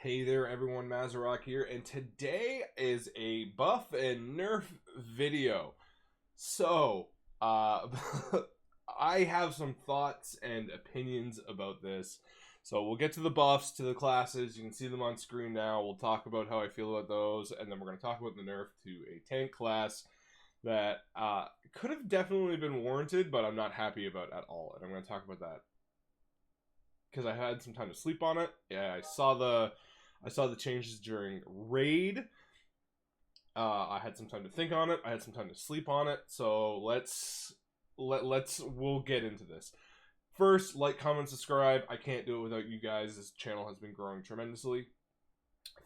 Hey there everyone, Mazarok here, and today is a buff and nerf video. So, I have some thoughts and opinions about this. So we'll get to the buffs, to the classes, you can see them on screen now. We'll talk about how I feel about those, and then we're going to talk about the nerf to a tank class that could have definitely been warranted, but I'm not happy about at all, and I'm going to talk about that. Because I had some time to sleep on it. Yeah, I saw the changes during raid. I had some time to think on it. I had some time to sleep on it. So we'll get into this. First, like, comment, subscribe. I can't do it without you guys. This channel has been growing tremendously.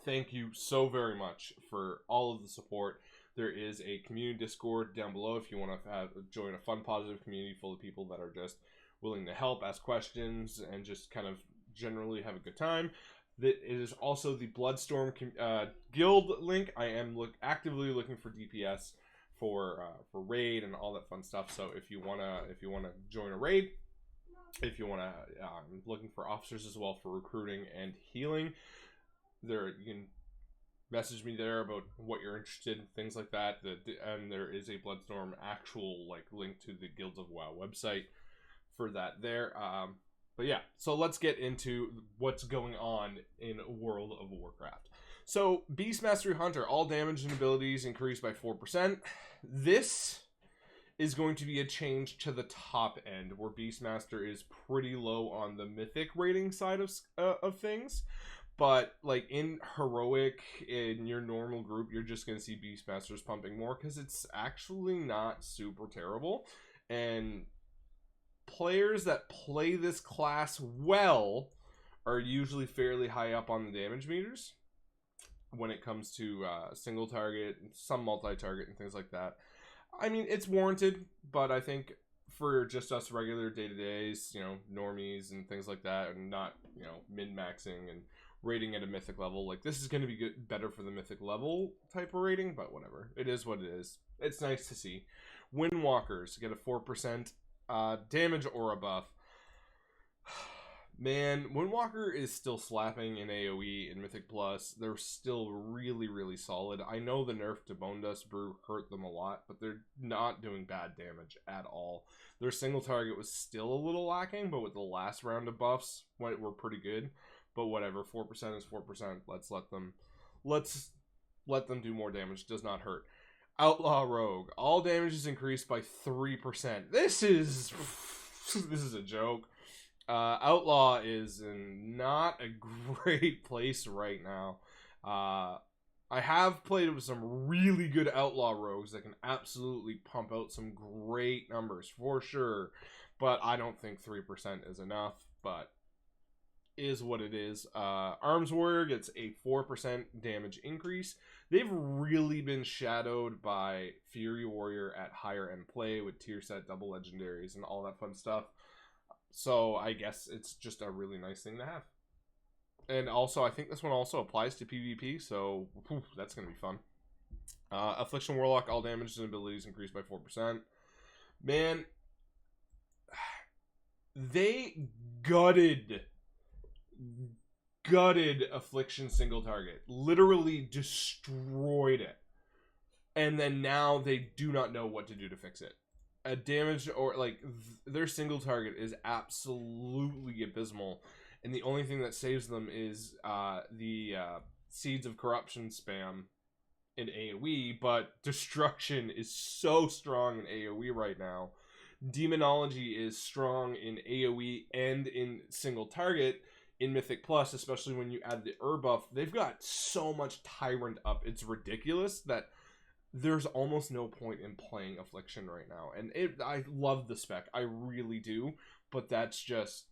Thank you so very much for all of the support. There is a community Discord down below if you want to join a fun, positive community full of people that are just willing to help, ask questions, and just kind of generally have a good time. It is also the Bloodstorm guild link. I am actively looking for DPS for raid and all that fun stuff. So if you wanna join a raid, if you wanna, I'm looking for officers as well for recruiting and healing. You can message me there about what you're interested in, things like that. And there is a Bloodstorm actual link to the Guilds of WoW website for that there. But yeah, so let's get into what's going on in World of Warcraft. So Beast Mastery Hunter, all damage and abilities increased by 4%. This is going to be a change to the top end, where Beastmaster is pretty low on the mythic rating side of things. But like in heroic, in your normal group, you're just going to see Beastmasters pumping more because it's actually not super terrible. And players that play this class well are usually fairly high up on the damage meters when it comes to single target, some multi-target, and things like that. I mean, it's warranted, but I think for just us regular day-to-days, normies and things like that, and not, min-maxing and rating at a mythic level, this is going to be better for the mythic level type of rating, but whatever. It is what it is. It's nice to see. Windwalkers get a 4% damage aura buff. Man, Windwalker is still slapping in AoE in Mythic Plus. They're still really, really solid. I know the nerf to Bone Dust Brew hurt them a lot, but they're not doing bad damage at all. Their single target was still a little lacking, but with the last round of buffs, were pretty good. But whatever, 4% is 4%. Let's let them do more damage. Does not hurt. Outlaw Rogue. All damage is increased by 3%. This is a joke. Outlaw is in not a great place right now. I have played with some really good Outlaw Rogues that can absolutely pump out some great numbers for sure. But I don't think 3% is enough. But is what it is. Arms Warrior gets a 4% damage increase. They've really been shadowed by Fury Warrior at higher end play with tier set double legendaries and all that fun stuff. So I guess it's just a really nice thing to have. And also, I think this one also applies to PvP, so that's going to be fun. Affliction Warlock, all damage and abilities increased by 4%. Man, they gutted Affliction single target. Literally destroyed it. And then now they do not know what to do to fix it. A damage or their single target is absolutely abysmal. And the only thing that saves them is the Seeds of Corruption spam in AoE. But Destruction is so strong in AoE right now. Demonology is strong in AoE and in single target. In Mythic Plus, especially when you add the buff, they've got so much Tyrant up. It's ridiculous that there's almost no point in playing Affliction right now. And I love the spec. I really do. But that's just,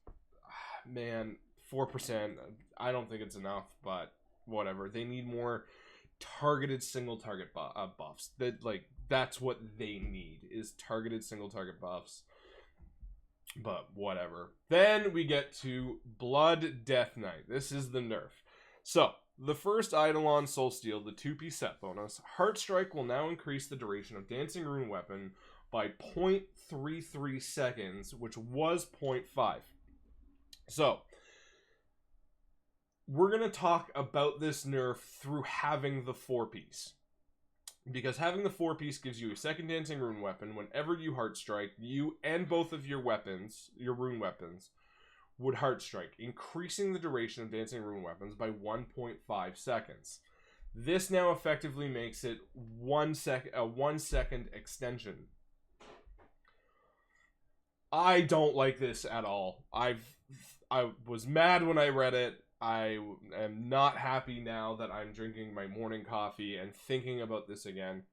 man, 4%. I don't think it's enough, but whatever. They need more targeted single target buffs. That's what they need, is targeted single target buffs. But whatever. Then we get to Blood Death Knight. This is the nerf. So, the first Eidolon Soulsteel, the 2-piece set bonus, Heartstrike will now increase the duration of Dancing Rune Weapon by 0.33 seconds, which was 0.5. So, we're going to talk about this nerf through having the 4-piece. Because having the 4-piece gives you a second Dancing Rune weapon. Whenever you Heart Strike, you and both of your weapons, your rune weapons, would Heart Strike, increasing the duration of Dancing Rune weapons by 1.5 seconds. This now effectively makes it a 1 second extension. I don't like this at all. I was mad when I read it. I am not happy now that I'm drinking my morning coffee and thinking about this again.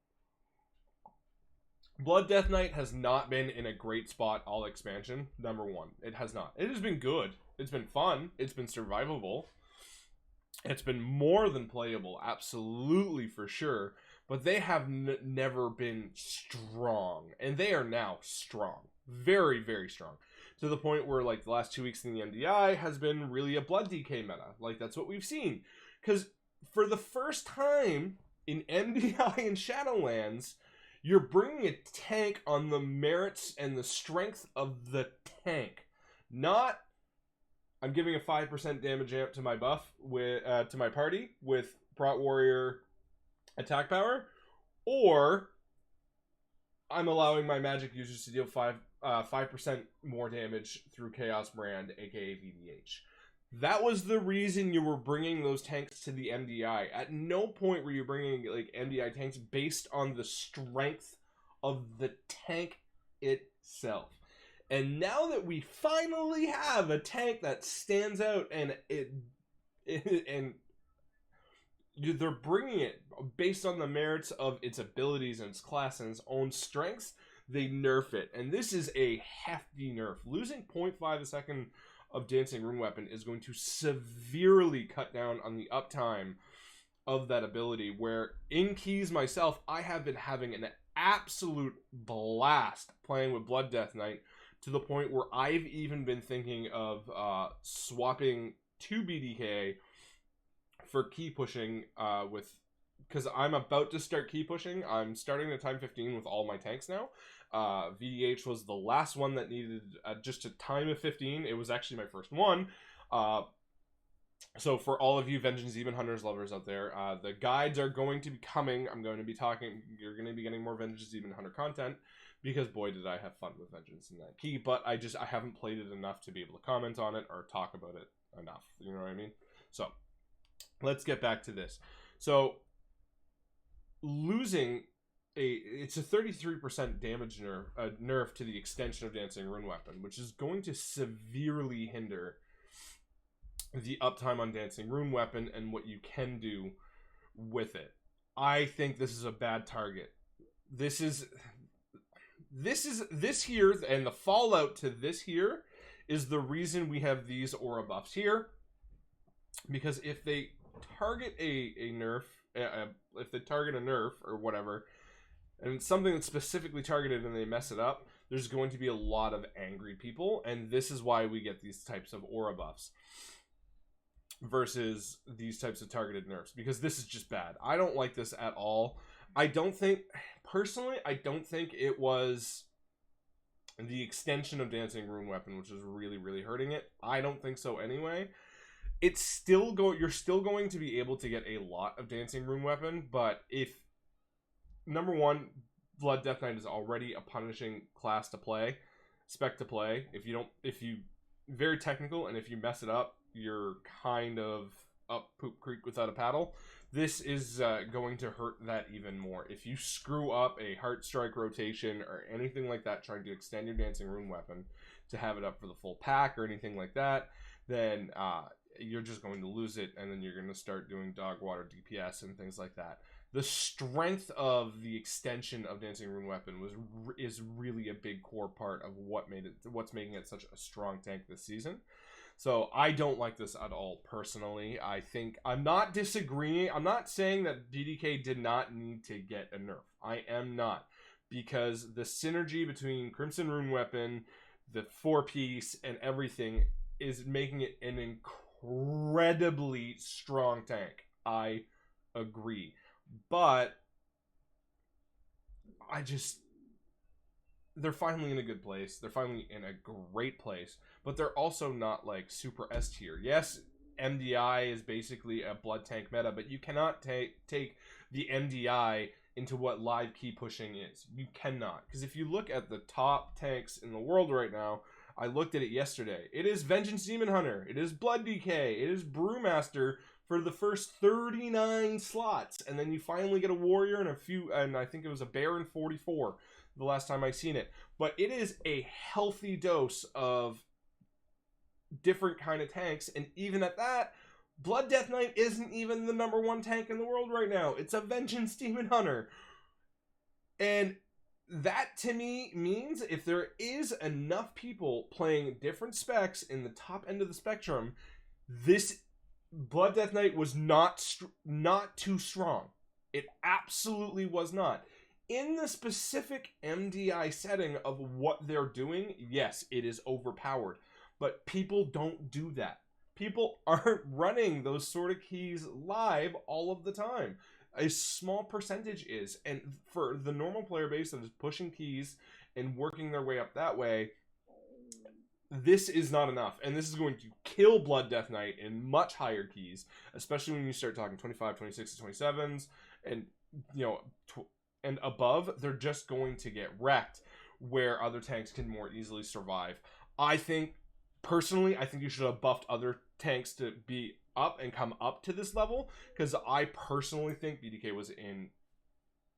Blood Death Knight has not been in a great spot all expansion, number one. It has not. It has been good. It's been fun. It's been survivable. It's been more than playable, absolutely for sure. But they have never been strong. And they are now strong. Very, very strong. To the point where, like, the last 2 weeks in the MDI has been really a blood DK meta. Like, that's what we've seen. Because for the first time in MDI and Shadowlands, you're bringing a tank on the merits and the strength of the tank. Not, I'm giving a 5% damage amp to my buff, to my party, with Prot Warrior attack power, or I'm allowing my magic users to deal 5% more damage through Chaos Brand, aka VDH. That was the reason you were bringing those tanks to the MDI. At no point were you bringing like MDI tanks based on the strength of the tank itself. And now that we finally have a tank that stands out and they're bringing it based on the merits of its abilities and its class and its own strengths, they nerf it. And this is a hefty nerf. Losing 0.5 a second of Dancing Rune Weapon is going to severely cut down on the uptime of that ability, where in keys myself, I have been having an absolute blast playing with Blood Death Knight, to the point where I've even been thinking of swapping to BDK for key pushing because I'm about to start key pushing. I'm starting the time 15 with all my tanks now. VDH was the last one that needed just a time of 15. It was actually my first one. So for all of you Vengeance Demon Hunters lovers out there, the guides are going to be coming. I'm going to be talking. You're going to be getting more Vengeance Demon Hunter content, because boy did I have fun with Vengeance in that key. But I haven't played it enough to be able to comment on it or talk about it enough. You know what I mean? So let's get back to this. So losing it's a 33% damage nerf to the extension of Dancing Rune Weapon, which is going to severely hinder the uptime on Dancing Rune Weapon and what you can do with it. I think this is a bad target. This here, and the fallout to this here is the reason we have these aura buffs here. Because if they target a nerf, if they target a nerf or whatever, and it's something that's specifically targeted and they mess it up, there's going to be a lot of angry people, and this is why we get these types of aura buffs versus these types of targeted nerfs, because this is just bad. I don't like this at all. Personally, I don't think it was the extension of Dancing Rune Weapon which is really, really hurting it. I don't think so anyway. You're still going to be able to get a lot of Dancing Rune Weapon, but if, number one, Blood Death Knight is already a punishing class to play, spec to play. If you very technical, and if you mess it up, you're kind of up poop creek without a paddle. This is going to hurt that even more. If you screw up a Heart Strike rotation or anything like that, trying to extend your Dancing Rune Weapon to have it up for the full pack or anything like that, then you're just going to lose it, and then you're going to start doing dog water DPS and things like that. The strength of the extension of Dancing Rune Weapon is really a big core part of what's making it such a strong tank this season. So I don't like this at all personally. I'm not disagreeing. I'm not saying that BDK did not need to get a nerf. I am not, because the synergy between Crimson Rune Weapon, the 4-piece, and everything is making it an incredibly strong tank. I agree. But they're finally in a good place. They're finally in a great place, but they're also not like super S tier. Yes, MDI is basically a blood tank meta, but you cannot take the MDI into what live key pushing is. You cannot. Because if you look at the top tanks in the world right now, I looked at it yesterday. It is Vengeance Demon Hunter. It is Blood DK. It is Brewmaster for the first 39 slots. And then you finally get a Warrior and I think it was a Baron 44 the last time I seen it. But it is a healthy dose of different kind of tanks. And even at that, Blood Death Knight isn't even the #1 tank in the world right now. It's a Vengeance Demon Hunter. And that to me means if there is enough people playing different specs in the top end of the spectrum, this Blood Death Knight was not too strong. It absolutely was not. In the specific MDI setting of what they're doing, yes, it is overpowered. But people don't do that. People aren't running those sort of keys live all of the time. A small percentage is. And for the normal player base that is pushing keys and working their way up that way, this is not enough. And this is going to kill Blood Death Knight in much higher keys, especially when you start talking 25, 26, 27s, and, you know, and above. They're just going to get wrecked where other tanks can more easily survive. Personally, I think you should have buffed other tanks to be up and come up to this level, because I personally think BDK was in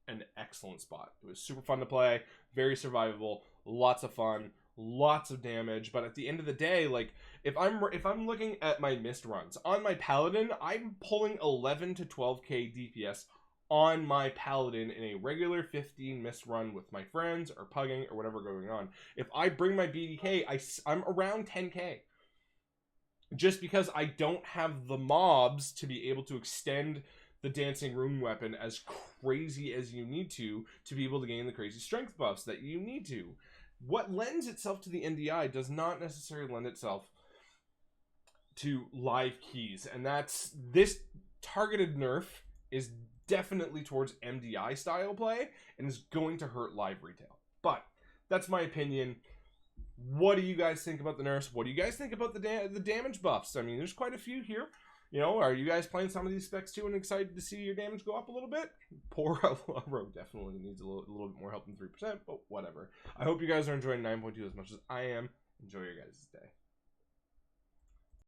an excellent spot. It was super fun to play, very survivable, lots of fun, lots of damage. But at the end of the day, like, if I'm looking at my mist runs on my Paladin, I'm pulling 11 to 12k DPS on my Paladin in a regular 15 mist run with my friends or pugging or whatever going on. If I bring my BDK, I'm around 10k. Just because I don't have the mobs to be able to extend the Dancing Rune weapon as crazy as you need to be able to gain the crazy strength buffs that you need to. What lends itself to the NDI does not necessarily lend itself to live keys. And this targeted nerf is definitely towards MDI style play and is going to hurt live retail. But that's my opinion. What do you guys think about the nerfs? What do you guys think about the damage buffs? I mean, there's quite a few here. You know, are you guys playing some of these specs too and excited to see your damage go up a little bit? Poor Outlaw Rogue definitely needs a little bit more help than 3%, but whatever. I hope you guys are enjoying 9.2 as much as I am. Enjoy your guys' day.